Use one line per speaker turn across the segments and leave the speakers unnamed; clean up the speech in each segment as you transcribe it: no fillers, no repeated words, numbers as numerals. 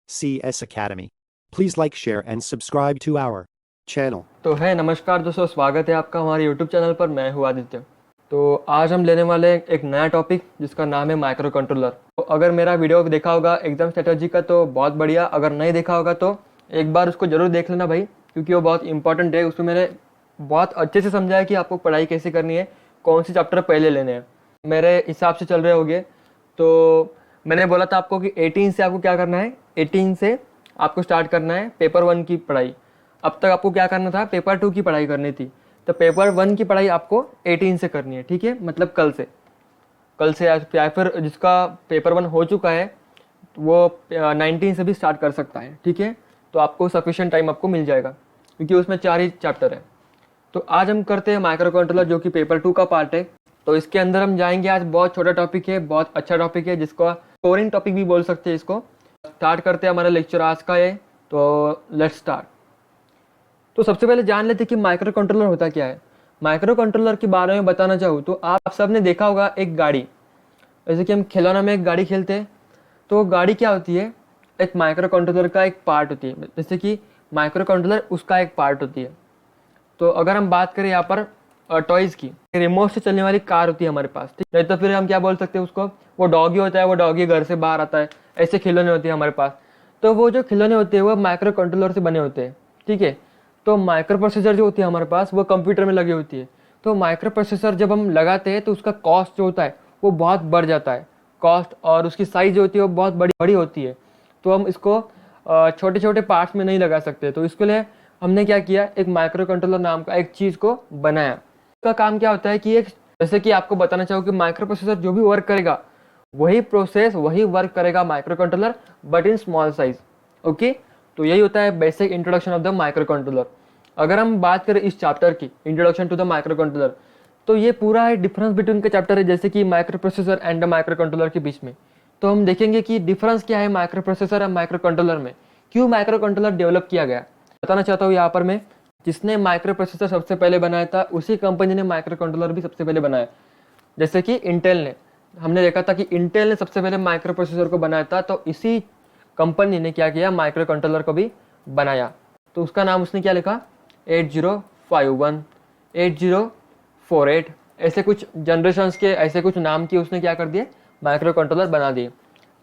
CS Academy. Please like, share, and subscribe to our channel.
तो है नमस्कार दोस्तों, स्वागत है आपका हमारे YouTube चैनल पर। मैं हूँ आदित्य। तो आज हम लेने वाले हैं एक नया टॉपिक जिसका नाम है माइक्रो कंट्रोलर। तो अगर मेरा वीडियो देखा होगा एग्जाम स्ट्रेटजी का तो बहुत बढ़िया, अगर नहीं देखा होगा तो एक बार उसको ज़रूर देख लेना भाई, क्योंकि वो बहुत इंपॉर्टेंट है। उसमें मैंने बहुत अच्छे से समझाया कि आपको पढ़ाई कैसे करनी है, कौन से चैप्टर पहले लेने हैं। मेरे हिसाब से चल रहे होंगे। तो मैंने बोला था आपको कि 18 से आपको क्या करना है, 18 से आपको स्टार्ट करना है पेपर 1 की पढ़ाई। अब तक आपको क्या करना था, पेपर 2 की पढ़ाई करनी थी, तो पेपर 1 की पढ़ाई आपको 18 से करनी है, ठीक है। मतलब कल से या फिर जिसका पेपर 1 हो चुका है वो 19 से भी स्टार्ट कर सकता है, ठीक है। तो आपको सफिशिएंट टाइम आपको मिल जाएगा, क्योंकि उसमें 4 ही चैप्टर है। तो आज हम करते हैं माइक्रो कंट्रोलर, जो कि पेपर 2 का पार्ट है। तो इसके अंदर हम जाएंगे। आज बहुत छोटा टॉपिक है, बहुत अच्छा टॉपिक है, जिसको स्कोरिंग टॉपिक भी बोल सकते हैं। इसको स्टार्ट करते हैं, हमारा लेक्चर आज का है। तो लेट्स स्टार्ट। तो सबसे पहले जान लेते हैं कि माइक्रो कंट्रोलर होता क्या है। माइक्रो कंट्रोलर के बारे में बताना चाहूँ तो आप सब ने देखा होगा एक गाड़ी, जैसे कि हम खिलौना में एक गाड़ी खेलते हैं, तो गाड़ी क्या होती है, एक माइक्रो कंट्रोलर का एक पार्ट होती है। जैसे कि माइक्रो कंट्रोलर उसका एक पार्ट होती है। तो अगर हम बात करें यहाँ पर टॉयज़ की, रिमोट से चलने वाली कार होती है हमारे पास, ठीक। नहीं तो फिर हम क्या बोल सकते हैं उसको, वो डॉगी होता है, वो डॉगी घर से बाहर आता है, ऐसे खिलौने होते हैं हमारे पास। तो वो जो खिलौने होते हैं वो माइक्रो कंट्रोलर से बने होते हैं, ठीक है। तो माइक्रो प्रोसेसर जो होती है हमारे पास, वो कंप्यूटर में लगी होती है। तो माइक्रो प्रोसेसर जब हम लगाते हैं तो उसका कॉस्ट जो होता है वो बहुत बढ़ जाता है, कॉस्ट, और उसकी साइज़ जो होती है वो बहुत बड़ी होती है। तो हम इसको छोटे छोटे पार्ट्स में नहीं लगा सकते। तो इसके लिए हमने क्या किया, एक माइक्रो कंट्रोलर नाम का एक चीज़ को बनाया। इसका काम क्या होता है कि एक, जैसे कि आपको बताना चाहूँ कि माइक्रो प्रोसेसर जो भी वर्क करेगा वही प्रोसेस वही वर्क करेगा micro controller, but in small size, okay. तो यही होता है basic introduction of the micro controller. अगर हम बात करें इस चैप्टर की, introduction to the micro controller, तो ये पूरा है डिफरेंस बिटवीन का चैप्टर है, जैसे कि micro processor and the micro controller के बीच में। तो हम देखेंगे कि डिफरेंस क्या है माइक्रो प्रोसेसर और माइक्रो कंट्रोलर में, क्यों माइक्रो कंट्रोलर डेवलप किया गया। बताना चाहता हूँ यहाँ पर मैं, जिसने माइक्रो प्रोसेसर सबसे पहले बनाया था उसी कंपनी ने माइक्रो कंट्रोलर भी सबसे पहले बनाया। जैसे कि इंटेल ने, हमने देखा था कि इंटेल ने सबसे पहले माइक्रो प्रोसेसर को बनाया था, तो इसी कंपनी ने क्या किया, माइक्रो कंट्रोलर को भी बनाया। तो उसका नाम उसने क्या लिखा, 8051, 8048, ऐसे कुछ जनरेशन्स के ऐसे कुछ नाम की उसने क्या कर दिए, माइक्रो कंट्रोलर बना दिए।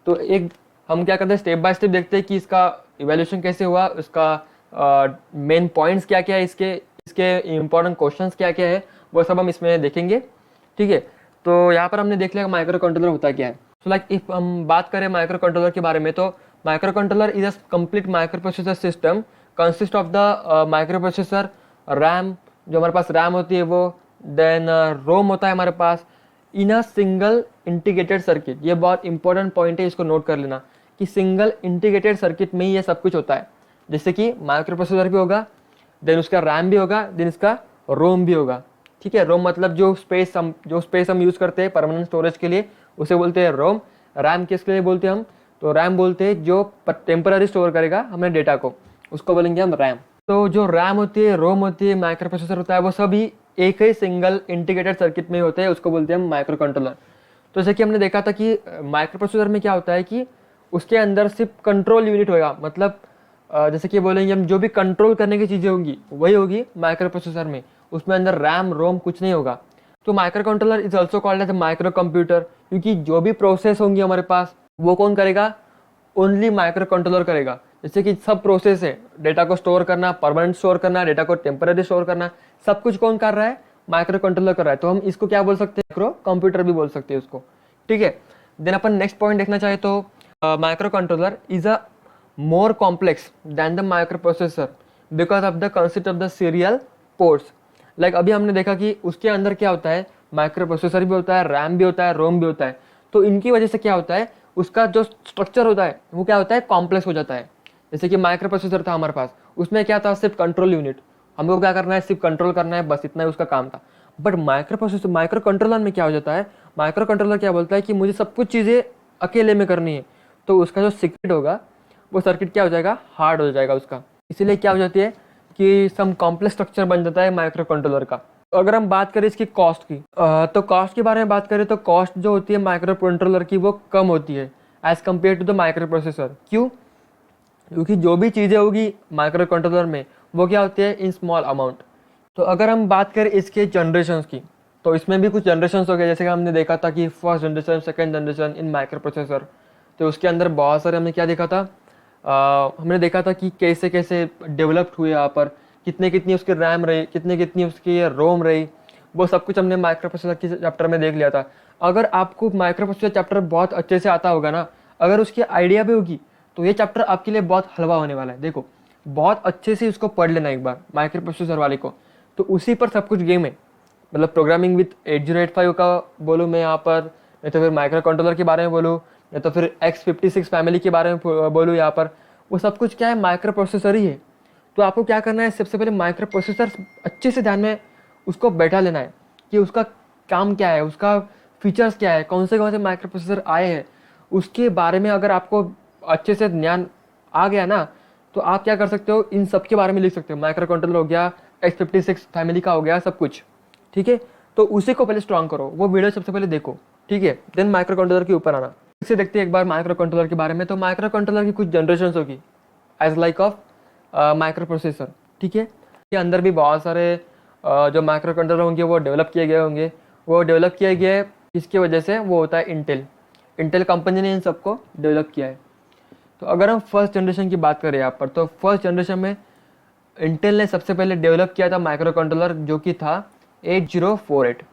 तो एक हम क्या करते हैं, स्टेप बाय स्टेप देखते हैं कि इसका इवैल्यूएशन कैसे हुआ, उसका मेन पॉइंट्स क्या क्या है, इसके इंपॉर्टेंट क्वेश्चंस क्या क्या है, वो सब हम इसमें देखेंगे, ठीक है। तो यहाँ पर हमने देख लिया माइक्रो कंट्रोलर होता क्या है। सो लाइक इफ हम बात करें माइक्रो कंट्रोलर के बारे में, तो micro controller is a complete micro processor system consist of the micro processor, RAM, जो हमारे पास रैम होती है वो, देन रोम होता है हमारे पास, इन अ सिंगल इंटीग्रेटेड सर्किट। ये बहुत इंपॉर्टेंट पॉइंट है, इसको नोट कर लेना कि सिंगल इंटीग्रेटेड सर्किट में ही ये सब कुछ होता है। जैसे कि माइक्रो प्रोसेसर भी होगा, देन उसका रैम भी होगा, देन इसका रोम भी होगा, ठीक है। रोम मतलब जो स्पेस हम यूज़ करते हैं परमानेंट स्टोरेज के लिए, उसे बोलते हैं रोम। रैम किसके लिए बोलते हैं हम, तो रैम बोलते हैं जो टेम्पररी स्टोर करेगा हमने डेटा को, उसको बोलेंगे हम रैम। तो जो रैम होती है, रोम होती है, माइक्रो प्रोसेसर होता है, वो सभी एक ही सिंगल इंटीग्रेटेड सर्किट में होते हैं, उसको बोलते हैं हम माइक्रो कंट्रोलर। तो जैसे कि हमने देखा था कि माइक्रो प्रोसेसर में क्या होता है कि उसके अंदर सिर्फ कंट्रोल यूनिट होगा, मतलब जैसे कि बोलेंगे हम जो भी कंट्रोल करने की चीज़ें होंगी वही होगी माइक्रो प्रोसेसर में, उसमें अंदर रैम रोम कुछ नहीं होगा। तो micro controller is also called as micro computer, क्योंकि जो भी प्रोसेस होंगी हमारे पास वो कौन करेगा, ओनली माइक्रो कंट्रोलर करेगा। जैसे कि सब प्रोसेस है, डेटा को स्टोर करना, परमानेंट स्टोर करना, डेटा को टेम्पररी स्टोर करना, सब कुछ कौन कर रहा है, माइक्रो कंट्रोलर कर रहा है। तो हम इसको क्या बोल सकते हैं, माइक्रो कंप्यूटर भी बोल सकते हैं उसको, ठीक है। देन अपन नेक्स्ट पॉइंट देखना चाहे तो micro controller is a more complex than the microprocessor because of the concept of the serial ports। like अभी हमने देखा कि उसके अंदर क्या होता है, माइक्रो प्रोसेसर भी होता है, रैम भी होता है, रोम भी होता है। तो इनकी वजह से क्या होता है, उसका जो स्ट्रक्चर होता है वो क्या होता है, कॉम्प्लेक्स हो जाता है। जैसे कि माइक्रो प्रोसेसर था हमारे पास, उसमें क्या था, सिर्फ कंट्रोल यूनिट, हमको क्या करना है, सिर्फ कंट्रोल करना है, बस इतना ही उसका काम था। बट माइक्रो कंट्रोलर में क्या हो जाता है, माइक्रो कंट्रोलर क्या बोलता है कि मुझे सब कुछ चीज़ें अकेले में करनी है। तो उसका जो सीक्रेट होगा वो सर्किट क्या हो जाएगा, हार्ड हो जाएगा उसका। इसीलिए क्या हो जाती है कि सम कॉम्प्लेक्स स्ट्रक्चर बन जाता है माइक्रो कंट्रोलर का। अगर हम बात करें इसकी कॉस्ट की, तो कॉस्ट के बारे में बात करें तो कॉस्ट जो होती है माइक्रो कंट्रोलर की वो कम होती है as compare to the micro processor. क्यों, क्योंकि जो भी चीज़ें होगी माइक्रो कंट्रोलर में वो क्या होती है, इन स्मॉल अमाउंट। तो अगर हम बात करें इसके जनरेशन्स की, तो इसमें भी कुछ जनरेशन्स हो गए, जैसे कि हमने देखा था कि first generation, second generation in micro processor. तो उसके अंदर बहुत सारे हमने क्या देखा था, हमने देखा था कि कैसे कैसे डेवलप्ड हुए यहाँ पर, कितने कितनी उसकी रैम रही, कितने कितनी उसकी रोम रही, वो सब कुछ हमने माइक्रो प्रोसेसर के चैप्टर में देख लिया था। अगर आपको माइक्रो प्रोसेसर चैप्टर बहुत अच्छे से आता होगा ना, अगर उसकी आइडिया भी होगी, तो ये चैप्टर आपके लिए बहुत हलवा होने वाला है। देखो, बहुत अच्छे से इसको पढ़ लेना एक बार, माइक्रो प्रोसेसर वाले को, तो उसी पर सब कुछ गेम है। मतलब प्रोग्रामिंग विथ 8085 का बोलूँ मैं यहाँ पर, नहीं तो फिर माइक्रो कंट्रोलर के बारे में बोलूँ, या तो फिर X56 फैमिली के बारे में बोलूँ यहाँ पर, वो सब कुछ क्या है, माइक्रो प्रोसेसर ही है। तो आपको क्या करना है, सबसे पहले माइक्रो प्रोसेसर अच्छे से ध्यान में उसको बैठा लेना है कि उसका काम क्या है, उसका फीचर्स क्या है, कौन से माइक्रो प्रोसेसर आए हैं, उसके बारे में अगर आपको अच्छे से ज्ञान आ गया ना, तो आप क्या कर सकते हो, इन सब के बारे में लिख सकते हो। माइक्रो कंट्रोलर हो गया, X56 फैमिली का हो गया, सब कुछ ठीक है। तो उसी को पहले स्ट्रॉन्ग करो, वो वीडियो सबसे पहले देखो, ठीक है, देन माइक्रो कंट्रोलर के ऊपर आना। इससे देखते हैं एक बार माइक्रो कंट्रोलर के बारे में। तो माइक्रो कंट्रोलर की कुछ जनरेशन होगी as like of micro processor, ठीक है। के अंदर भी बहुत सारे जो माइक्रो कंट्रोलर होंगे वो डेवलप किए गए होंगे। वो डेवलप किए गए इसकी वजह से, वो होता है इंटेल कंपनी ने इन सबको डेवलप किया है। तो अगर हम फर्स्ट जनरेशन की बात करें यहाँ पर, तो फर्स्ट जनरेशन में इंटेल ने सबसे पहले डेवलप किया था माइक्रो कंट्रोलर, जो कि था 8048।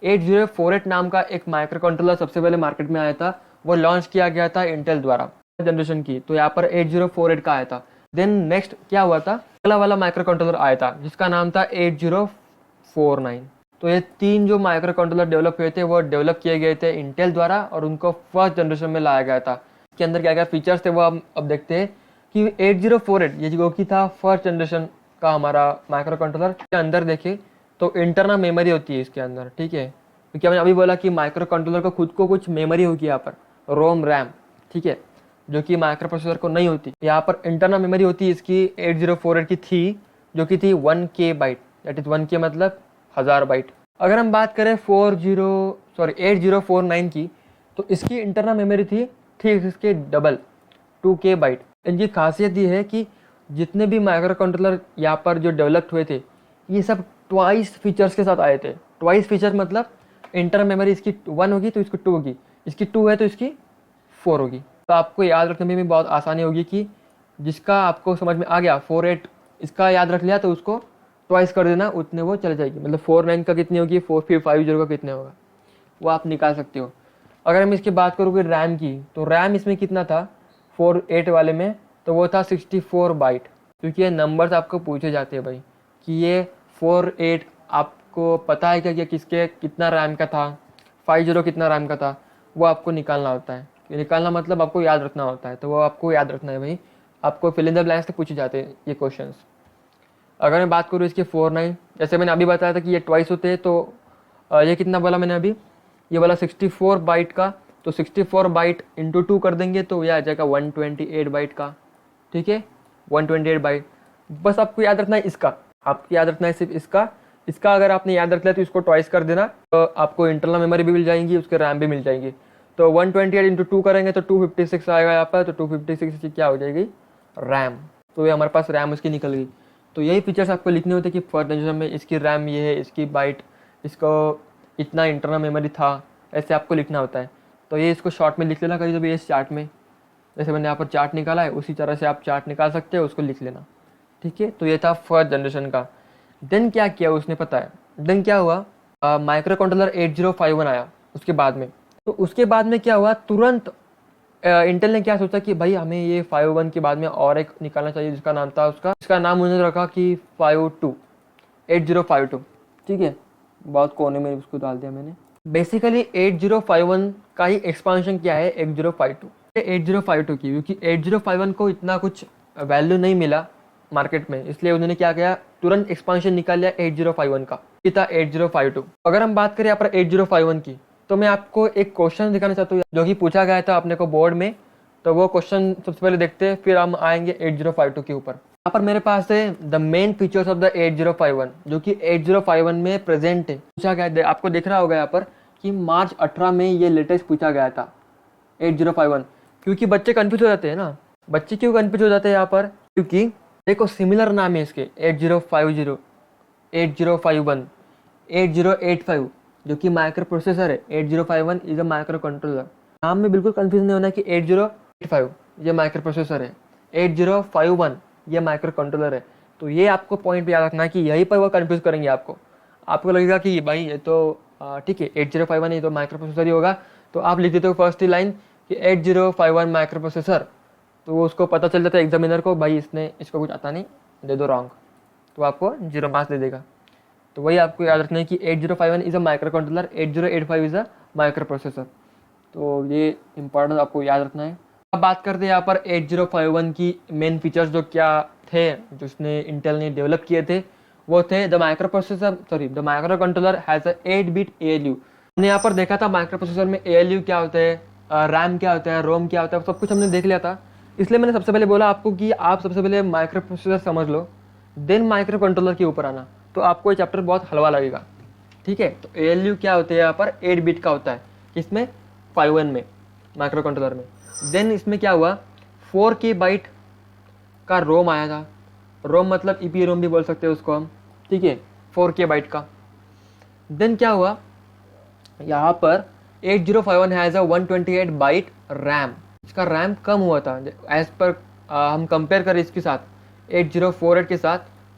8048 नाम का एक माइक्रो कंट्रोलर सबसे पहले मार्केट में आया था, वो लॉन्च किया गया था इंटेल द्वारा जनरेशन की। तो यहाँ पर 8048 का आया था। देन नेक्स्ट क्या हुआ था, अगला वाला माइक्रो कंट्रोलर आया था जिसका नाम था 8049। तो ये तीन जो माइक्रो कंट्रोलर डेवलप हुए थे वो डेवलप किए गए थे इंटेल द्वारा, और उनको फर्स्ट जनरेशन में लाया गया था। इसके अंदर क्या क्या फीचर्स थे वो हम अब देखते हैं कि 8048 ये जो कि था फर्स्ट जनरेशन का हमारा माइक्रो कंट्रोलर, के अंदर देखें तो इंटरनल मेमोरी होती है इसके अंदर, ठीक है। क्योंकि हमने अभी बोला कि माइक्रो कंट्रोलर को खुद को कुछ मेमोरी होगी यहाँ पर, रोम रैम, ठीक है, जो कि माइक्रो प्रोसेसर को नहीं होती। यहाँ पर इंटरनल मेमोरी होती है इसकी 8048 की थी, जो कि थी 1K bite, that is 1K मतलब 1000 बाइट। अगर हम बात करें 8049 की, तो इसकी इंटरनल मेमोरी थी ठीक इसके डबल 2K बाइट। इनकी खासियत ये है कि जितने भी माइक्रो कंट्रोलर यहाँ पर जो डेवलप्ड हुए थे, ये सब ट्वाइस फीचर्स के साथ आए थे। ट्वाइस फीचर मतलब इंटरनल मेमोरी इसकी 1 होगी तो इसकी 2 होगी, इसकी 2 है तो इसकी 4 होगी। तो आपको याद रखने में भी बहुत आसानी होगी कि जिसका आपको समझ में आ गया 48 इसका याद रख लिया, तो उसको ट्वाइस कर देना, उतने वो चल जाएगी। मतलब 49 का कितनी होगी, 4550 का कितने होगा, वो आप निकाल सकते हो। अगर हम इसकी बात करोगे रैम की, तो रैम इसमें कितना था 48 वाले में, तो वो था 64 बाइट। क्योंकि ये नंबर्स आपको पूछे जाते हैं भाई कि ये 48 आपको पता है क्या कि किसके कितना रैम का था, 50 कितना रैम का था, वो आपको निकालना होता है। निकालना मतलब आपको याद रखना होता है, तो वो आपको याद रखना है भाई। आपको फिल इन द ब्लैंक्स से पूछे जाते हैं ये क्वेश्चंस। अगर मैं बात करूँ इसके 49, जैसे मैंने अभी बताया था कि ये ट्वाइस होते हैं, तो ये कितना बोला मैंने अभी, ये वाला 64 बाइट का, तो 64 बाइट इंटू 2 कर देंगे तो ये आ जाएगा 128 बाइट का, ठीक है, 128 बाइट। बस आपको याद रखना है इसका, आपको याद रखना है सिर्फ इसका अगर आपने याद रख लिया तो इसको ट्वाइस कर देना, तो आपको इंटरनल मेमोरी भी मिल जाएंगी, उसके रैम भी मिल जाएंगी। तो 128 इंटू 2 करेंगे तो 256 आएगा यहाँ पर, तो 256 की क्या हो जाएगी, रैम। तो ये हमारे पास रैम उसकी निकल गई। तो यही फीचर्स आपको लिखने होते हैं कि फर्स्ट जनरेशन में इसकी रैम ये है, इसकी बाइट, इसको इतना इंटरनल मेमोरी था, ऐसे आपको लिखना होता है। तो ये इसको शॉर्ट में लिख लेना कभी कभी इस चार्ट में, जैसे मैंने यहाँ पर चार्ट निकाला है उसी तरह से आप चार्ट निकाल सकते हो, उसको लिख लेना, ठीक है। तो ये था फर्स्ट जनरेशन का। देन क्या किया उसने पता है, देन क्या हुआ, माइक्रो कंट्रोलर 8051 आया उसके बाद में। तो उसके बाद में क्या हुआ, तुरंत इंटेल ने क्या सोचा कि भाई हमें ये 51 के बाद में और एक निकालना चाहिए, जिसका नाम था उसका नाम उन्होंने रखा कि 8052, ठीक है, बहुत कोने में उसको डाल दिया मैंने। बेसिकली 8051 का ही एक्सपांशन किया है 8052 की, क्योंकि 8051 को इतना कुछ वैल्यू नहीं मिला मार्केट में, इसलिए उन्होंने क्या किया, तुरंत एक्सपांशन निकाल लिया 8051 का, ये था 8052। अगर हम बात करें यहाँ पर 8051 की, तो मैं आपको एक क्वेश्चन दिखाना चाहता हूँ जो कि पूछा गया था अपने को बोर्ड में। तो वो क्वेश्चन सबसे पहले देखते हैं, फिर हम आएंगे 8052 के ऊपर। यहाँ पर मेरे पास है the main features of the 8051, जो कि 8051 में प्रेजेंट है, पूछा गया है। आपको दिख रहा होगा यहाँ पर कि मार्च 18 में ये लेटेस्ट पूछा गया था 8051। क्योंकि बच्चे कंफ्यूज हो जाते हैं ना, बच्चे क्यों कन्फ्यूज हो जाते हैं यहाँ पर, क्योंकि देखो सिमिलर नाम है इसके 8050, 8051, 8085, जो कि माइक्रो प्रोसेसर है। 8051 इज अ माइक्रो कंट्रोलर। नाम में बिल्कुल कंफ्यूज नहीं होना कि 8085 ये माइक्रो प्रोसेसर है, 8051 ये माइक्रो कंट्रोलर है। तो ये आपको पॉइंट पे याद रखना है कि यहीं पर वो कंफ्यूज करेंगे आपको। आपको लगेगा कि भाई ये तो ठीक है 8051 ये तो माइक्रो प्रोसेसर ही होगा, तो आप लिख देते हो फर्स्ट ही लाइन कि 8051 माइक्रो प्रोसेसर, तो वो उसको पता चल जाता है एग्जामिनर को, भाई इसको कुछ आता नहीं, दे दो रॉन्ग, तो आपको 0 मार्क्स दे देगा। तो वही आपको याद रखना है कि 8051 is a micro controller, 8085 is a micro processor. तो ये इंपॉर्टेंट आपको याद रखना है। अब बात करते हैं यहाँ पर 8051 की मेन फीचर्स जो क्या थे, जो उसने इंटेल ने डेवलप किए थे, वो थे the micro controller has a 8-बिट ALU। हमने यहाँ पर देखा था माइक्रो प्रोसेसर में ALU क्या होता है, रैम क्या होता है, रोम क्या होता है, सब कुछ हमने देख लिया था। इसलिए मैंने सबसे पहले बोला आपको कि आप सबसे पहले माइक्रो प्रोसेसर समझ लो, देन माइक्रो कंट्रोलर के ऊपर आना, तो आपको ये चैप्टर बहुत हलवा लगेगा। ठीक है, तो ALU क्या होता है यहाँ पर 8-बिट का होता है, किसमें 51 में, माइक्रो कंट्रोलर में। देन इसमें क्या हुआ, 4K बाइट का रोम आया था। रोम मतलब EPROM भी बोल सकते हैं उसको हम, ठीक है, 4K बाइट का। देन क्या हुआ, यहाँ पर 8051 हैज़ अ 128 बाइट रैम। इसका रैम कम हुआ था एज पर, हम कंपेयर करें इसके साथ 8048 के साथ,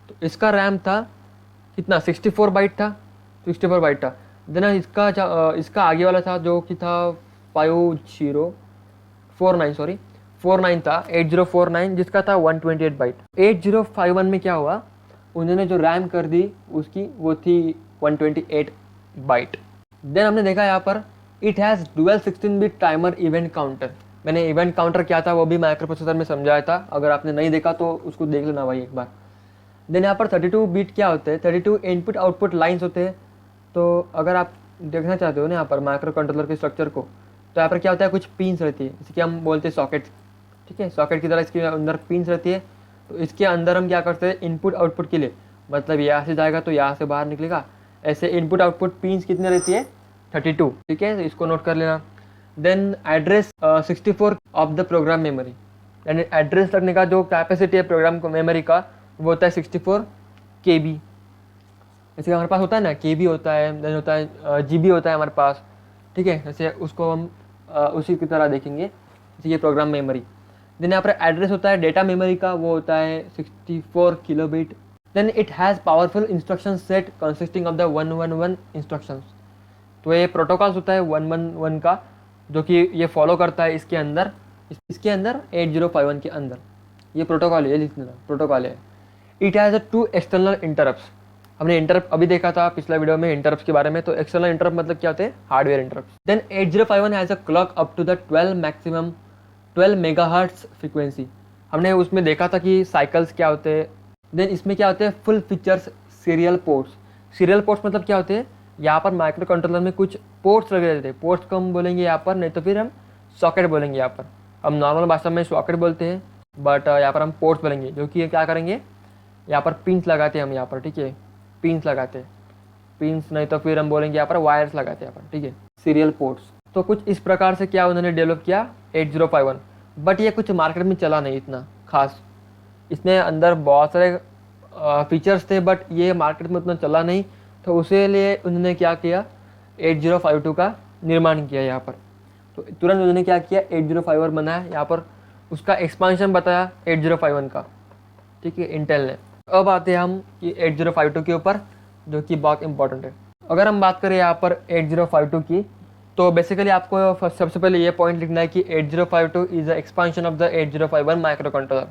तो इसका रैम था कितना, 64 बाइट था, 64 बाइट था। देन इसका आगे वाला था जो कि था 49 था, 8049, जिसका था 128 बाइट। 8051 में क्या हुआ, उन्होंने जो रैम कर दी उसकी, वो थी 128 बाइट। देन हमने देखा यहाँ पर इट हैज़ डुअल 16-बिट टाइमर इवेंट काउंटर। मैंने इवेंट काउंटर क्या था वो भी माइक्रो प्रोसेसर में समझाया था, अगर आपने नहीं देखा तो उसको देख लेना भाई एक बार। देन यहाँ पर 32-बिट क्या होते हैं, 32 इनपुट आउटपुट लाइन्स होते हैं। तो अगर आप देखना चाहते हो ना यहाँ पर माइक्रो कंट्रोलर के स्ट्रक्चर को, तो यहाँ पर क्या होता है, कुछ पिन्स रहती है, इसकी हम बोलते हैं सॉकेट। ठीक है, सॉकेट की तरह इसके अंदर पिन्स रहती है। तो इसके अंदर हम क्या करते हैं, इनपुट आउटपुट के लिए, मतलब यहाँ से जाएगा तो यहाँ से बाहर निकलेगा, ऐसे इनपुट आउटपुट पिन्स कितने रहती है, 32। ठीक है, तो इसको नोट कर लेना। Then address 64 of the program memory, यानी एड्रेस रखने का जो कैपेसिटी है प्रोग्राम को मेमोरी का, वो होता है 64 KB। जैसे हमारे पास होता है ना KB होता है, देन होता है GB होता है हमारे पास। ठीक है, जैसे उसको हम उसी की तरह देखेंगे, जैसे ये प्रोग्राम मेमोरी। देन यहाँ पर एड्रेस होता है डेटा मेमोरी का, वो होता है 64 kilobit. Then it has powerful instruction set consisting of the 111 instructions. तो ये प्रोटोकॉल्स होता है 111 का, जो कि ये फॉलो करता है इसके अंदर 8051 के अंदर ये प्रोटोकॉल है, लिखना प्रोटोकॉल है। It has 2 external interrupts. हमने इंटरप्ट अभी देखा था पिछला वीडियो में इंटरप्ट्स के बारे में। तो एक्सटर्नल इंटरप्ट मतलब क्या होते हैं, hardware interrupt. Then 8051 has a clock up to the 12 megahertz frequency. हमने उसमें देखा था कि साइकिल्स क्या होते हैं। देन इसमें क्या होते हैं, full features serial ports. Serial ports मतलब क्या होते हैं, यहाँ पर माइक्रो कंट्रोलर में कुछ पोर्ट्स लगे रहते हैं। पोर्ट्स को हम बोलेंगे यहाँ पर, नहीं तो फिर हम सॉकेट बोलेंगे। यहाँ पर हम नॉर्मल भाषा में सॉकेट बोलते हैं, बट यहाँ पर हम पोर्ट्स बोलेंगे, जो कि क्या करेंगे, यहाँ पर पिंस लगाते हैं हम यहाँ पर। ठीक है, पिंस लगाते हैं, पिंस नहीं तो फिर हम बोलेंगे यहाँ पर वायर्स लगाते हैं यहाँ पर। ठीक है, सीरियल पोर्ट्स। तो कुछ इस प्रकार से क्या उन्होंने डेवलप किया 8051, बट ये कुछ मार्केट में चला नहीं इतना खास। इसने अंदर बहुत सारे फीचर्स थे, बट ये मार्केट में उतना चला नहीं, तो उसे लिए उन्होंने क्या किया, 8052 का निर्माण किया यहाँ पर। तो तुरंत उन्होंने क्या किया, 8051 बनाया यहाँ पर, उसका एक्सपांशन बताया 8051 का। ठीक है, इंटेल ने। अब आते हैं हम कि 8052 के ऊपर, जो कि बहुत इंपॉर्टेंट है। अगर हम बात करें यहाँ पर 8052 की, तो बेसिकली आपको सबसे पहले ये पॉइंट लिखना है कि 8052 is a expansion of the 8051 micro controller.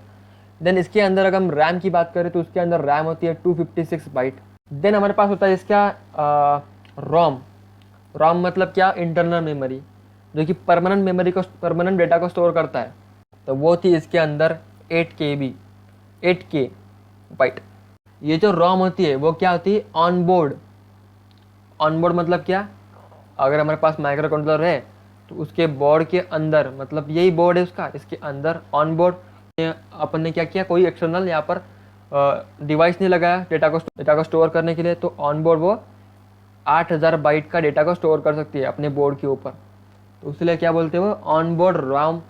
Then इसके अंदर अगर हम रैम की बात करें तो उसके अंदर रैम होती है 256 बाइट। देन हमारे पास होता है इसका रोम मतलब क्या, इंटरनल मेमोरी, जो कि परमानेंट डेटा को स्टोर करता है। तो वो थी इसके अंदर 8K बाइट। ये जो रोम होती है वो क्या होती है, ऑन बोर्ड मतलब क्या, अगर हमारे पास माइक्रो कंट्रोलर है तो उसके बोर्ड के अंदर, मतलब यही बोर्ड है उसका, इसके अंदर ऑन बोर्ड अपन ने क्या किया, कोई एक्सटर्नल यहाँ पर डिवाइस नहीं लगाया डेटा को स्टोर करने के लिए। तो ऑन बोर्ड वो 8000 बाइट का डेटा को स्टोर कर सकती है अपने बोर्ड के ऊपर। तो इसलिए क्या बोलते हैं वो, on board ROM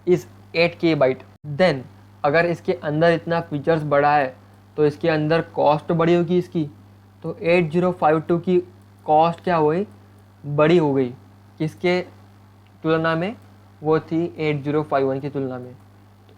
is 8K byte. Then अगर इसके अंदर इतना फीचर्स बढ़ा है तो इसके अंदर कॉस्ट बड़ी होगी इसकी। तो 8052 की कॉस्ट क्या हुई, बड़ी हो गई। किसके तुलना में, वो थी 8051 की तुलना में।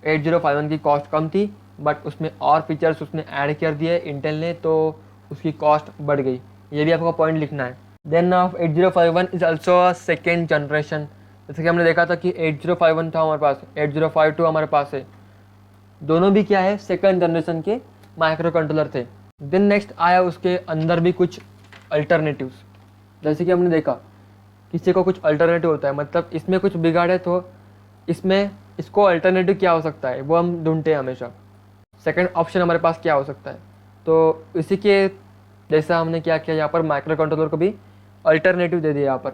8051 की कॉस्ट कम थी बट उसमें और फीचर्स उसने ऐड कर दिए इंटेल ने, तो उसकी कॉस्ट बढ़ गई। ये भी आपको पॉइंट लिखना है। Then of 8051 is also a second generation. जैसे कि हमने देखा था कि 8051 था हमारे पास, 8052 हमारे पास है, दोनों भी क्या है, सेकंड जनरेशन के माइक्रो कंट्रोलर थे। देन नेक्स्ट आया उसके अंदर भी कुछ अल्टरनेटिव्स। जैसे कि हमने देखा किसी को कुछ अल्टरनेटिव होता है, मतलब इसमें कुछ बिगाड़ है तो इसमें इसको अल्टरनेटिव क्या हो सकता है वो हम ढूंढते हैं हमेशा। सेकंड ऑप्शन हमारे पास क्या हो सकता है, तो इसी के जैसा हमने क्या किया, यहाँ पर माइक्रो कंट्रोलर को भी अल्टरनेटिव दे दिया यहाँ पर।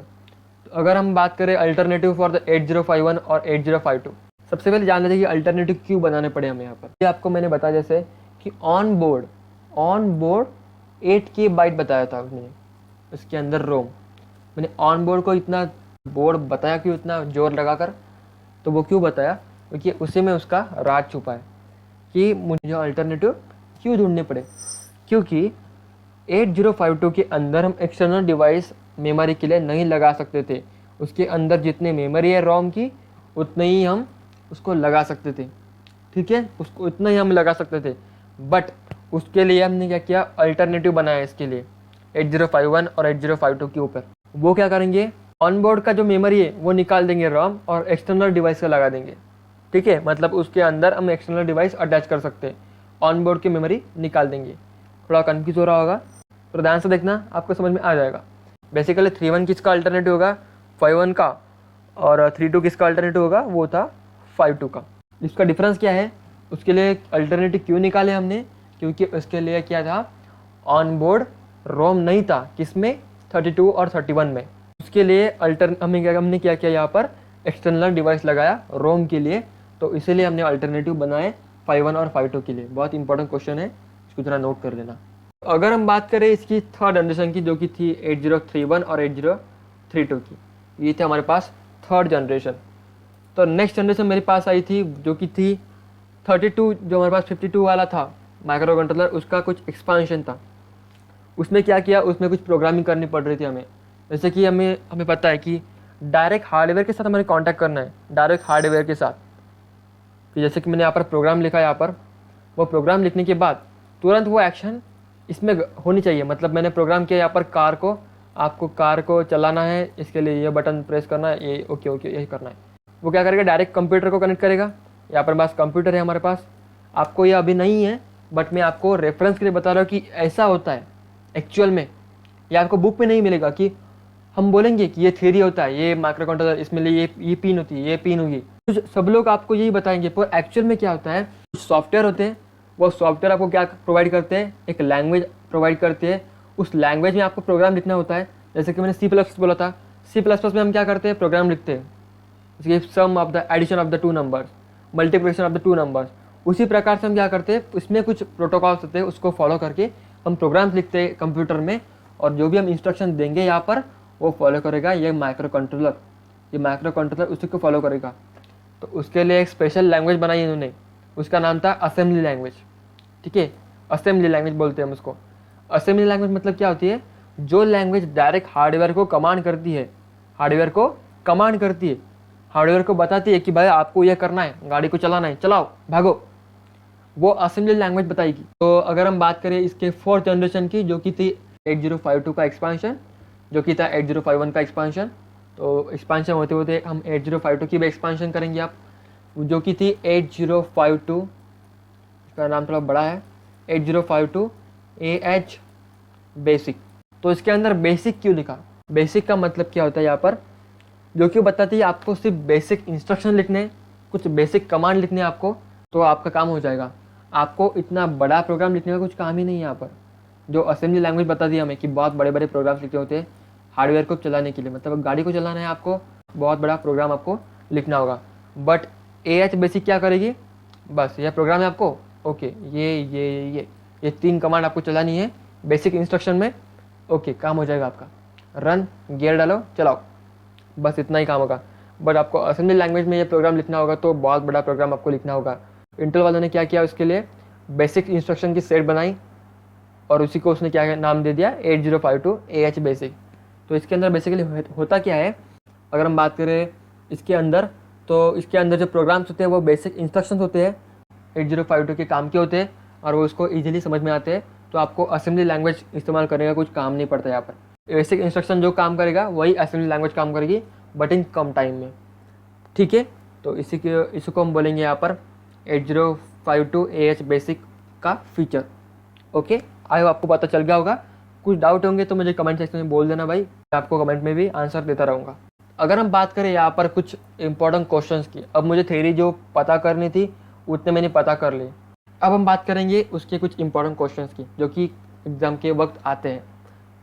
तो अगर हम बात करें अल्टरनेटिव फॉर द 8051 और 8052, सबसे पहले जान लेते हैं कि अल्टरनेटिव क्यों बनाने पड़े हमें यहाँ पर। ये आपको मैंने बताया जैसे कि ऑन बोर्ड 8 KB बताया था मैंने, उसके अंदर रोम। मैंने ऑन बोर्ड को इतना बोर्ड बताया क्यों, इतना जोर लगाकर, तो वो क्यों बताया, क्योंकि उसी में उसका राज छुपा है कि मुझे अल्टरनेटिव क्यों ढूंढने पड़े। क्योंकि 8052 के अंदर हम एक्सटर्नल डिवाइस मेमोरी के लिए नहीं लगा सकते थे। उसके अंदर जितने मेमोरी है रोम की, उतने ही हम उसको लगा सकते थे, ठीक है, उसको उतना ही हम लगा सकते थे। बट उसके लिए हमने क्या किया, अल्टरनेटिव बनाया इसके लिए 8051 और 8052 के ऊपर। वो क्या करेंगे, ऑनबोर्ड का जो मेमोरी है वो निकाल देंगे रोम और एक्सटर्नल डिवाइस का लगा देंगे, ठीक है, मतलब उसके अंदर हम एक्सटर्नल डिवाइस अटैच कर सकते हैं, ऑनबोर्ड की मेमोरी निकाल देंगे। थोड़ा कन्फ्यूज हो रहा होगा तो ध्यान से देखना, आपको समझ में आ जाएगा। बेसिकली 31 किसका अल्टरनेटिव होगा, 51 का, और 32 किसका अल्टरनेटिव होगा, वो था 52 का। इसका डिफरेंस क्या है, उसके लिए अल्टरनेटिव क्यों निकाले हमने, क्योंकि उसके लिए क्या था, ऑन बोर्ड रोम नहीं था, किसमें, 32 और 31 में। उसके लिए हमने क्या किया, यहाँ पर एक्सटर्नल डिवाइस लगाया रोम के लिए, तो इसीलिए हमने अल्टरनेटिव बनाए 51 और 52 के लिए। बहुत इंपॉर्टेंट क्वेश्चन है, इसको जरा नोट कर लेना। अगर हम बात करें इसकी थर्ड जनरेशन की, जो कि थी 8031 और 8032 की, ये थे हमारे पास थर्ड जनरेशन। तो नेक्स्ट जनरेशन मेरे पास आई थी जो कि थी 32, जो हमारे पास 52 वाला था माइक्रो कंट्रोलर, उसका कुछ एक्सपांशन था। उसमें क्या किया, उसमें कुछ प्रोग्रामिंग करनी पड़ रही थी हमें। जैसे कि हमें पता है कि डायरेक्ट हार्डवेयर के साथ हमें कांटेक्ट करना है, डायरेक्ट हार्डवेयर के साथ। कि जैसे कि मैंने यहाँ पर प्रोग्राम लिखा है, यहाँ पर वो प्रोग्राम लिखने के बाद तुरंत वो एक्शन इसमें होनी चाहिए। मतलब मैंने प्रोग्राम किया यहाँ पर कार को, आपको कार को चलाना है, इसके लिए ये बटन प्रेस करना है, ये ओके यही करना है। वो क्या करेगा, डायरेक्ट कंप्यूटर को कनेक्ट करेगा। यहाँ पर पास कंप्यूटर है हमारे पास, आपको ये अभी नहीं है बट मैं आपको रेफरेंस के लिए बता रहा हूँ कि ऐसा होता है एक्चुअल में। ये आपको बुक में नहीं मिलेगा कि हम बोलेंगे कि ये थ्योरी होता है, ये माइक्रो कंट्रोलर, इसमें लिए ये पिन होती है, ये पिन होगी, सब लोग आपको यही बताएंगे, पर एक्चुअल में क्या होता है, कुछ सॉफ्टवेयर होते हैं, वो सॉफ्टवेयर आपको क्या प्रोवाइड करते हैं, एक लैंग्वेज प्रोवाइड करते हैं। उस लैंग्वेज में आपको प्रोग्राम लिखना होता है। जैसे कि मैंने C++ बोला था, C++ में हम क्या करते हैं, प्रोग्राम लिखते हैं, जैसे sum of the addition of the two numbers, multiplication of the two numbers. उसी प्रकार से हम क्या करते हैं, उसमें कुछ प्रोटोकॉल्स होते हैं, उसको फॉलो करके हम प्रोग्राम्स लिखते हैं कंप्यूटर में, और जो भी हम इंस्ट्रक्शन देंगे यहाँ पर वो फॉलो करेगा ये माइक्रो कंट्रोलर उसी को फॉलो करेगा। तो उसके लिए एक स्पेशल लैंग्वेज बनाई इन्होंने, उसका नाम था असेंबली लैंग्वेज, ठीक है, असेंबली लैंग्वेज बोलते हैं हम उसको। असेंबली लैंग्वेज मतलब क्या होती है, जो लैंग्वेज डायरेक्ट हार्डवेयर को कमांड करती है, हार्डवेयर को बताती है कि भाई आपको यह करना है, गाड़ी को चलाना है, चलाओ, भागो, वो असेंबली लैंग्वेज बताएगी। तो अगर हम बात करें इसके फोर्थ जनरेशन की, जो कि थी 8052 का एक्सपांशन, जो कि था 8051 का एक्सपांशन, तो एक्सपांशन होते होते हम 8052 की भी एक्सपांशन करेंगे आप, जो कि थी 8052, इसका नाम थोड़ा बड़ा है, 8052 AH बेसिक। तो इसके अंदर बेसिक क्यों लिखा, बेसिक का मतलब क्या होता है यहाँ पर, जो कि बताती है आपको सिर्फ बेसिक इंस्ट्रक्शन लिखने, कुछ बेसिक कमांड लिखने आपको, तो आपका काम हो जाएगा। आपको इतना बड़ा प्रोग्राम लिखने का कुछ काम ही नहीं है यहाँ पर। जो असेंबली लैंग्वेज बता दी हमें कि बहुत बड़े बड़े प्रोग्राम्स लिखे होते हैं हार्डवेयर को चलाने के लिए, मतलब गाड़ी को चलाना है आपको, बहुत बड़ा प्रोग्राम आपको लिखना होगा। बट AH बेसिक क्या करेगी, बस यह प्रोग्राम है आपको, ओके ये 3 कमांड आपको चलानी है बेसिक इंस्ट्रक्शन में, ओके काम हो जाएगा आपका, रन गियर डालो चलाओ, बस इतना ही काम होगा। बट आपको असेंबली लैंग्वेज में ये प्रोग्राम लिखना होगा तो बहुत बड़ा प्रोग्राम आपको लिखना होगा। इंटेल वालों ने क्या किया, उसके लिए बेसिक इंस्ट्रक्शन की सेट बनाई और उसी को उसने क्या नाम दे दिया 8052 AH बेसिक। तो इसके अंदर बेसिकली होता क्या है, अगर हम बात करें इसके अंदर, तो इसके अंदर जो प्रोग्राम्स होते हैं वो बेसिक इंस्ट्रक्शंस होते हैं, 8052 के काम के होते हैं और वो उसको ईजिली समझ में आते हैं। तो आपको असेंबली लैंग्वेज इस्तेमाल करने का कुछ काम नहीं पड़ता यहाँ पर। बेसिक इंस्ट्रक्शन जो काम करेगा वही असेंबली लैंग्वेज काम करेगी, बट इन कम टाइम में। ठीक है, तो इसको हम बोलेंगे यहाँ पर 8052 AH बेसिक का फीचर। ओके, आई होप आपको पता चल गया होगा। कुछ डाउट होंगे तो मुझे कमेंट सेक्शन में बोल देना भाई, मैं आपको कमेंट में भी आंसर देता रहूँगा। अगर हम बात करें यहाँ पर कुछ इंपॉर्टेंट क्वेश्चंस की, अब मुझे थ्योरी जो पता करनी थी उतने मैंने पता कर ली। अब हम बात करेंगे उसके कुछ इंपॉर्टेंट क्वेश्चंस की जो कि एग्जाम के वक्त आते हैं,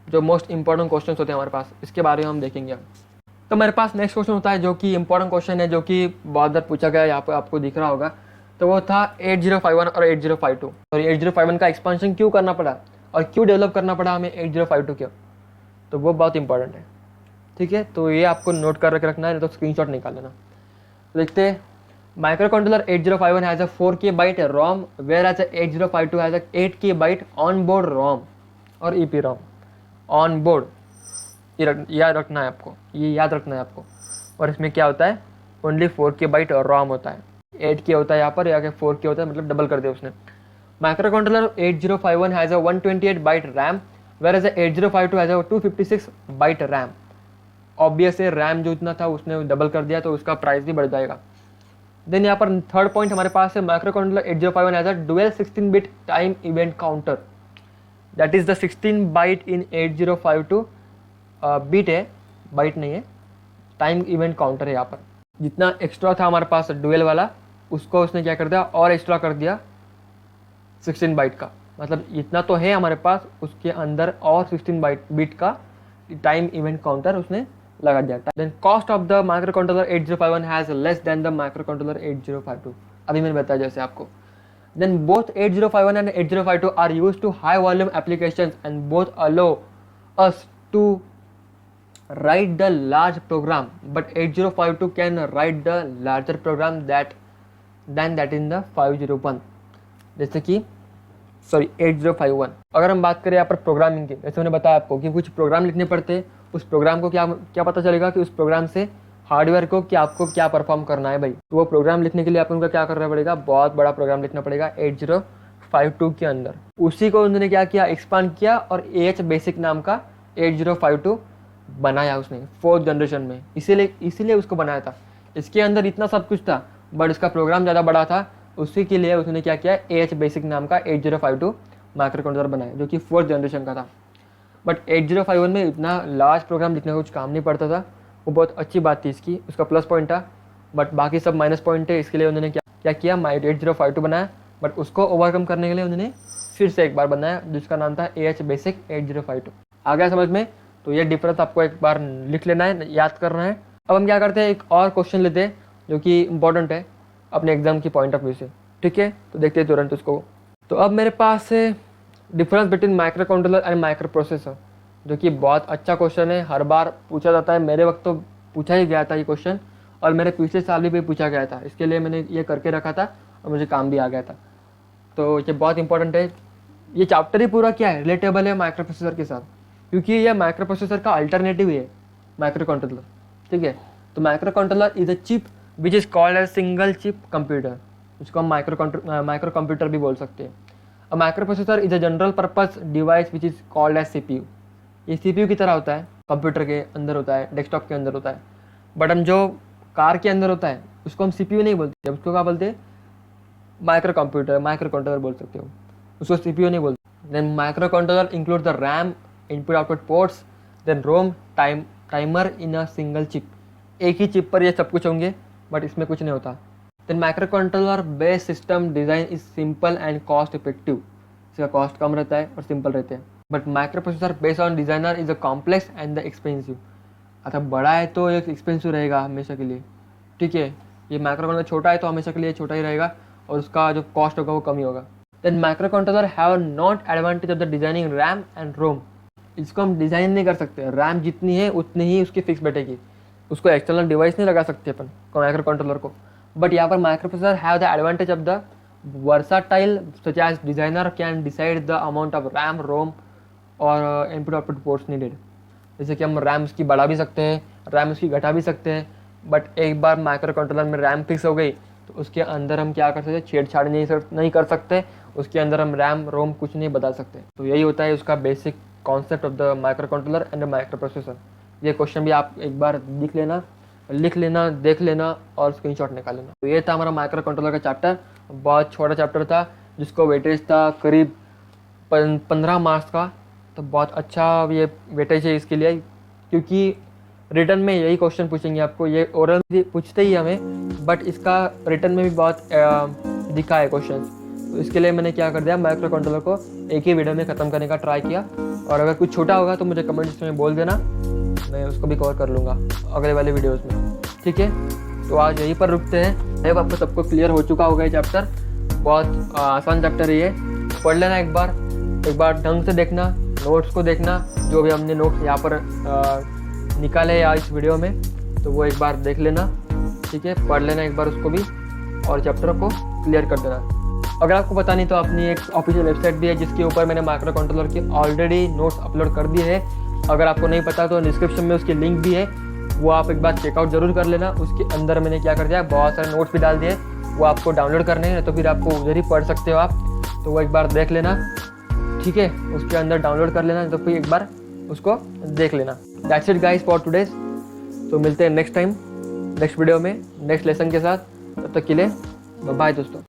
जो मोस्ट इंपॉर्टेंट क्वेश्चंस होते हैं हमारे पास, इसके बारे में हम देखेंगे। तो मेरे पास नेक्स्ट क्वेश्चन होता है जो कि इंपॉर्टेंट क्वेश्चन है, जो कि बहुत बार पूछा गया, यहाँ पर आपको दिख रहा होगा। तो वो था 8051 और 8052। और 8051 का एक्सपेंशन क्यों करना पड़ा और क्यों डेवलप करना पड़ा हमें 8052 के, तो वो बहुत इंपॉर्टेंट है। ठीक है, तो ये आपको नोट कर रखना है, नहीं तो स्क्रीनशॉट निकाल लेना। तो देखते हैं, microcontroller 8051 has a 4K byte ROM, whereas 8052 has a 8K byte on board ROM और EPROM ऑन बोर्ड। याद रखना है आपको, ये याद रखना है आपको। और इसमें क्या होता है, ओनली 4K बाइट और ROM होता है, 8K होता है यहाँ पर, या 4K होता है, मतलब डबल कर दिया उसने। Microcontroller 8051 has a 128 byte RAM, whereas 8052 has a 256 byte RAM. Obvious है, रैम जो इतना था उसने डबल कर दिया तो उसका प्राइस भी बढ़ जाएगा। देन यहाँ पर थर्ड पॉइंट हमारे पास है, microcontroller 8051 has a dual 16 bit time event counter, that is the 16 byte in 8052 bit है, बाइट नहीं है, टाइम इवेंट काउंटर है। यहाँ पर जितना एक्स्ट्रा था हमारे पास डुअल वाला, उसको उसने क्या कर दिया और एक्स्ट्रा कर दिया 16 बाइट का, मतलब इतना तो है हमारे पास, उसके अंदर और 16 बिट का टाइम इवेंट काउंटर उसने लगा दिया। Then cost of the microcontroller 8051 has less than the microcontroller 8052, अभी मैंने बताया जैसे आपको। Then both 8051 and 8052 are used to high volume applications and both allow us to write the large program, but 8052 can write the larger program than that in the 501, जैसे कि 8051। अगर हम बात करें यहाँ पर प्रोग्रामिंग की, जैसे मैंने बताया आपको कि कुछ प्रोग्राम लिखने पड़ते हैं, उस प्रोग्राम को क्या पता चलेगा कि उस प्रोग्राम से हार्डवेयर को कि आपको क्या परफॉर्म करना है भाई। तो वो प्रोग्राम लिखने के लिए आपको उनका क्या करना पड़ेगा, बहुत बड़ा प्रोग्राम लिखना पड़ेगा 8052 के अंदर। उसी को उन्होंने क्या किया, एक्सपांड किया और AH बेसिक नाम का 8052 बनाया उसने 4th जनरेशन में, इसीलिए उसको बनाया था। इसके अंदर इतना सब कुछ था बट इसका प्रोग्राम ज़्यादा बड़ा था, उसी के लिए उसने क्या किया, AH बेसिक नाम का 8052 माइक्रोकंट्रोलर बनाया जो कि 4th जनरेशन का था। बट 8051 में इतना लार्ज प्रोग्राम लिखने का कुछ काम नहीं पड़ता था, वो बहुत अच्छी बात थी इसकी, उसका प्लस पॉइंट था। बट बाकी सब माइनस पॉइंट है, इसके लिए उन्होंने क्या किया 8052 बनाया, बट उसको ओवरकम करने के लिए उन्होंने फिर से एक बार बनाया जिसका नाम था AH बेसिक 8052। आ गया समझ में? तो ये डिफरेंस आपको एक बार लिख लेना है, याद करना है। अब हम क्या करते हैं, एक और क्वेश्चन लेते हैं जो कि इंपॉर्टेंट है अपने एग्जाम की पॉइंट ऑफ व्यू से। ठीक है, तो देखते हैं तुरंत उसको। तो अब मेरे पास है difference between micro controller and micro processor, जो कि बहुत अच्छा क्वेश्चन है, हर बार पूछा जाता है। मेरे वक्त तो पूछा ही गया था ये क्वेश्चन, और मेरे पिछले साल भी पूछा गया था, इसके लिए मैंने ये करके रखा था और मुझे काम भी आ गया था। तो ये बहुत इंपॉर्टेंट है, ये चैप्टर ही पूरा क्या है, रिलेटेबल है माइक्रो प्रोसेसर के साथ, क्योंकि यह माइक्रो प्रोसेसर का अल्टरनेटिव है माइक्रो कंट्रोलर। ठीक है, तो micro controller is a chip which is called as single chip computer, इसको हम माइक्रो कंप्यूटर भी बोल सकते हैं। A micro processor is a general purpose device which is called as CPU। ये CPU की तरह होता है, कंप्यूटर के अंदर होता है, डेस्कटॉप के अंदर होता है, बट हम जो कार के अंदर होता है उसको हम CPU नहीं बोलते, उसको क्या बोलते हैं, माइक्रो कंट्रोलर बोल सकते हो, उसको CPU नहीं बोलते। Then micro controller include the RAM, input output ports, then ROM, timer in a single chip. एक ही चिप पर ये सब कुछ होंगे, बट इसमें कुछ नहीं होता। Then micro controller based system design is simple and cost effective, इसका कॉस्ट कम रहता है और सिंपल रहते हैं। But micro processor based on designer is a complex and the expensive, अर्थात बड़ा है तो एक एक्सपेंसिव रहेगा हमेशा के लिए। ठीक है, ये माइक्रो कंट्रोलर छोटा है तो हमेशा के लिए छोटा ही रहेगा और उसका जो कॉस्ट होगा वो कम ही होगा। Then micro controller have not advantage of the designing RAM and ROM, इसको हम डिज़ाइन नहीं कर सकते, रैम जितनी है उतनी ही उसकी फिक्स बैठेगी, उसको एक्सटर्नल डिवाइस नहीं लगा सकते अपन माइक्रो कंट्रोलर को। बट यहाँ पर micro processor have the advantage of the versatile such as designer can decide the amount of RAM ROM और इनपुट आउटपुट पोर्ट्स नीडेड। जैसे कि हम रैम उसकी बढ़ा भी सकते हैं, रैम उसकी घटा भी सकते हैं, बट एक बार माइक्रो कंट्रोलर में रैम फिक्स हो गई तो उसके अंदर हम क्या कर सकते हैं, छेड़छाड़ नहीं कर सकते, उसके अंदर हम रैम रोम कुछ नहीं बदल सकते। तो यही होता है उसका basic concept of the micro controller and the micro processor. ये क्वेश्चन भी आप एक बार लिख लेना, देख लेना और स्क्रीनशॉट निकाल लेना। तो ये था हमारा माइक्रो कंट्रोलर का चैप्टर। बहुत छोटा चैप्टर था जिसको वेटेज था करीब 15 मार्क्स का। तो बहुत अच्छा ये वेटेज है इसके लिए, क्योंकि रिटर्न में यही क्वेश्चन पूछेंगे आपको। ये ओरल भी पूछते ही हमें, बट इसका रिटर्न में भी बहुत दिखा है क्वेश्चन। तो इसके लिए मैंने क्या कर दिया, माइक्रो कंट्रोलर को एक ही वीडियो में ख़त्म करने का ट्राई किया। और अगर कुछ छोटा होगा तो मुझे कमेंट्स में बोल देना, मैं उसको भी कवर कर लूँगा अगले वाले वीडियोज़ में, ठीक है। तो आज यहीं पर रुकते हैं। अब आपको सबको क्लियर हो चुका होगा ये चैप्टर। बहुत आसान चैप्टर है ये, पढ़ लेना एक बार ढंग से देखना, नोट्स को देखना, जो भी हमने नोट्स यहाँ पर निकाले या इस वीडियो में, तो वो एक बार देख लेना, ठीक है। पढ़ लेना एक बार उसको भी और चैप्टर को क्लियर कर देना। अगर आपको पता नहीं तो अपनी एक ऑफिशियल वेबसाइट भी है जिसके ऊपर मैंने माइक्रो कंट्रोलर की ऑलरेडी नोट्स अपलोड कर दिए हैं। अगर आपको नहीं पता तो डिस्क्रिप्शन में उसकी लिंक भी है, वो आप एक बार चेकआउट जरूर कर लेना। उसके अंदर मैंने क्या कर दिया, बहुत सारे नोट्स भी डाल दिए, वो आपको डाउनलोड करने हैं, तो फिर आपको उधर ही पढ़ सकते हो आप। तो वो एक बार देख लेना, ठीक है। उसके अंदर डाउनलोड कर लेना, तो फिर एक बार उसको देख लेना। That's it guys for today's. तो मिलते हैं नेक्स्ट टाइम नेक्स्ट वीडियो में नेक्स्ट लेसन के साथ। तब तक के लिए बाय दोस्तों।